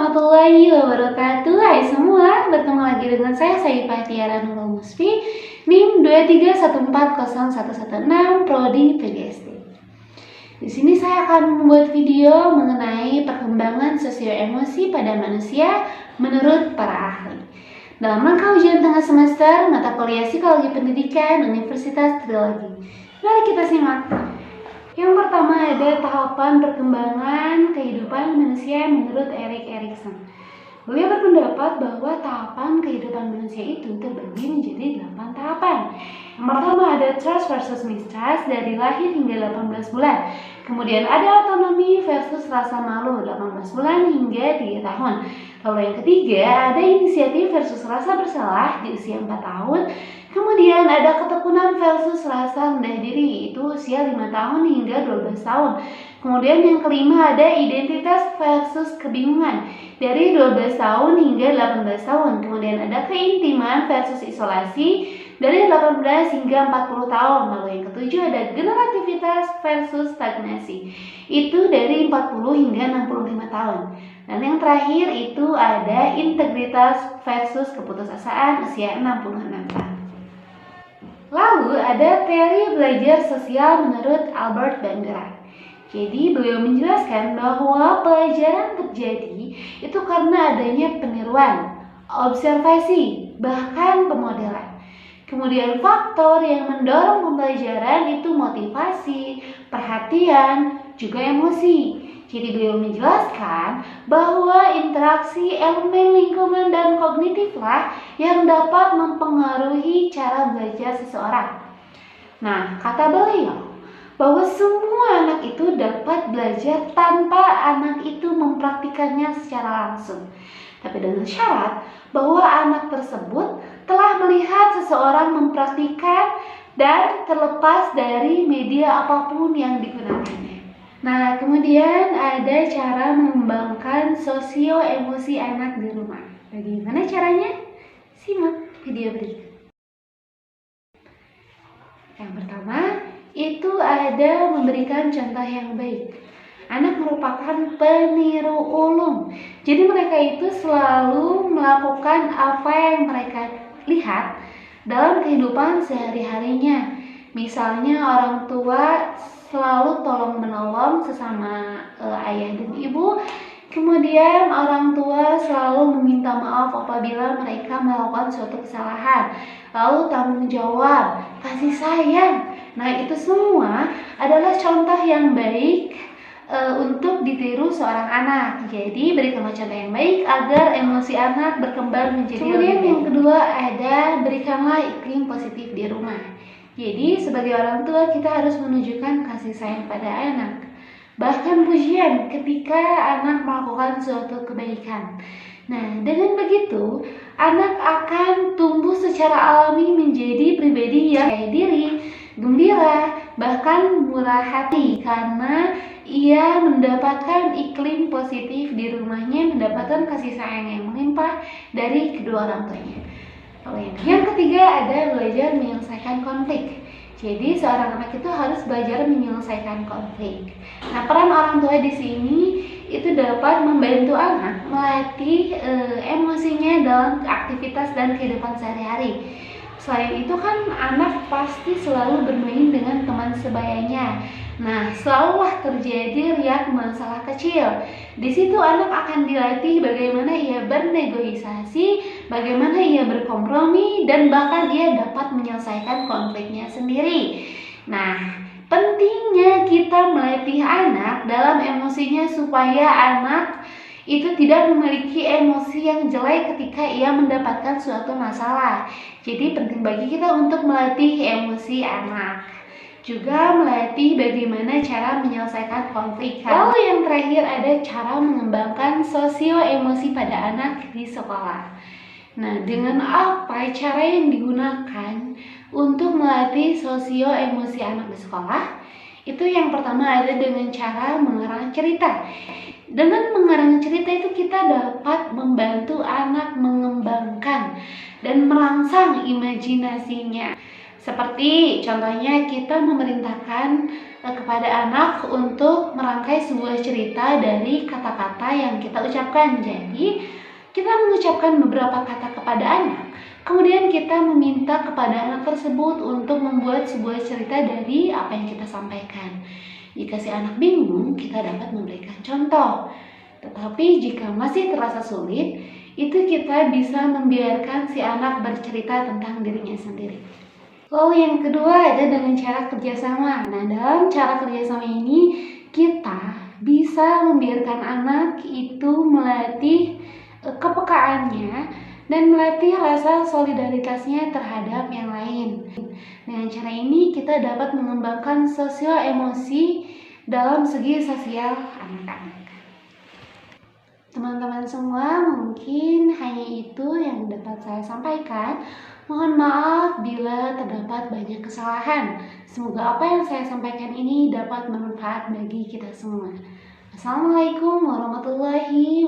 warahmatullahi wabarakatuh. Hai semua, bertemu lagi dengan saya Tiara Nurul Musfi, NIM 231401116 Prodi PGSD. Di sini saya akan membuat video mengenai perkembangan sosio-emosi pada manusia menurut para ahli. Dalam rangka ujian tengah semester mata kuliah Psikologi Pendidikan Universitas Trilogi. Mari kita simak. Yang pertama ada tahapan perkembangan kehidupan manusia menurut Erik Erikson. Beliau berpendapat bahwa tahapan kehidupan manusia itu terbagi menjadi 8 tahapan. Yang pertama ada trust versus mistrust dari lahir hingga 18 bulan. Kemudian ada otonomi versus rasa malu 18 bulan hingga 3 tahun. Lalu yang ketiga ada inisiatif versus rasa bersalah di usia 4 tahun. Kemudian ada ketekunan versus rasa rendah diri, itu usia 5 tahun hingga 12 tahun. Kemudian yang kelima ada identitas versus kebingungan dari 12 tahun hingga 18 tahun. Kemudian ada keintiman versus isolasi dari 18 hingga 40 tahun. Lalu yang ketujuh ada generativitas versus stagnasi, itu dari 40 hingga 65 tahun. Dan yang terakhir itu ada integritas versus keputusasaan usia 66 tahun. Lalu ada teori belajar sosial menurut Albert Bandura. Jadi beliau menjelaskan bahwa pelajaran terjadi itu karena adanya peniruan, observasi, bahkan pemodelan. Kemudian faktor yang mendorong pembelajaran itu motivasi, perhatian, juga emosi. Jadi beliau menjelaskan bahwa interaksi elemen lingkungan dan kognitiflah yang dapat mempengaruhi cara belajar seseorang. Nah, kata beliau bahwa semua anak itu dapat belajar tanpa anak itu mempraktikannya secara langsung. Tapi dengan syarat bahwa anak tersebut telah melihat seseorang mempraktikkan dan terlepas dari media apapun yang digunakannya. Nah, kemudian ada cara mengembangkan sosio-emosi anak di rumah. Bagaimana caranya? Simak video berikut. Yang pertama, itu ada memberikan contoh yang baik. Anak merupakan peniru ulung. Jadi mereka itu selalu melakukan apa yang mereka lihat dalam kehidupan sehari-harinya. Misalnya orang tua selalu tolong-menolong sesama ayah dan ibu. Kemudian orang tua selalu meminta maaf apabila mereka melakukan suatu kesalahan. Lalu tanggung jawab, kasih sayang. Nah, itu semua adalah contoh yang baik untuk ditiru seorang anak. Jadi berikanlah contoh yang baik agar emosi anak berkembang menjadi lebih baik. Kemudian yang kedua ada berikanlah iklim positif di rumah. Jadi sebagai orang tua kita harus menunjukkan kasih sayang pada anak. Bahkan pujian ketika anak melakukan suatu kebaikan. Nah, dengan begitu anak akan tumbuh secara alami menjadi pribadi yang percaya diri, gembira, bahkan murah hati karena ia mendapatkan iklim positif di rumahnya, mendapatkan kasih sayang yang melimpah dari kedua orang tuanya. Yang ketiga ada belajar menyelesaikan konflik. Jadi seorang anak itu harus belajar menyelesaikan konflik. Nah, peran orang tua di sini itu dapat membantu anak melatih emosinya dalam aktivitas dan kehidupan sehari-hari. Selain itu kan anak pasti selalu bermain dengan teman sebayanya. Nah, selalulah terjadi riak masalah kecil. Di situ anak akan dilatih bagaimana ia bernegosiasi, bagaimana ia berkompromi, dan bahkan ia dapat menyelesaikan konfliknya sendiri. Nah, pentingnya kita melatih anak dalam emosinya supaya anak itu tidak memiliki emosi yang jelek ketika ia mendapatkan suatu masalah. Jadi penting bagi kita untuk melatih emosi anak. Juga melatih bagaimana cara menyelesaikan konflik. Lalu yang terakhir ada cara mengembangkan sosio-emosi pada anak di sekolah. Nah, dengan apa cara yang digunakan untuk melatih sosio-emosi anak di sekolah? Itu yang pertama ada dengan cara mengarang cerita. Dengan mengarang cerita itu kita dapat membantu anak mengembangkan dan merangsang imajinasinya. Seperti contohnya kita memerintahkan kepada anak untuk merangkai sebuah cerita dari kata-kata yang kita ucapkan. Jadi, kita mengucapkan beberapa kata kepada anak, kemudian kita meminta kepada anak tersebut untuk membuat sebuah cerita dari apa yang kita sampaikan. Jika si anak bingung, kita dapat memberikan contoh. Tetapi jika masih terasa sulit, itu kita bisa membiarkan si anak bercerita tentang dirinya sendiri. Lalu yang kedua ada dengan cara kerjasama. Nah, dalam cara kerjasama ini kita bisa membiarkan anak itu melatih kepekaannya dan melatih rasa solidaritasnya terhadap yang lain. Dengan cara ini kita dapat mengembangkan sosial emosi dalam segi sosial anak-anak. Teman-teman semua, mungkin hanya itu yang dapat saya sampaikan. Mohon maaf bila terdapat banyak kesalahan. Semoga apa yang saya sampaikan ini dapat bermanfaat bagi kita semua. Assalamualaikum warahmatullahi wabarakatuh.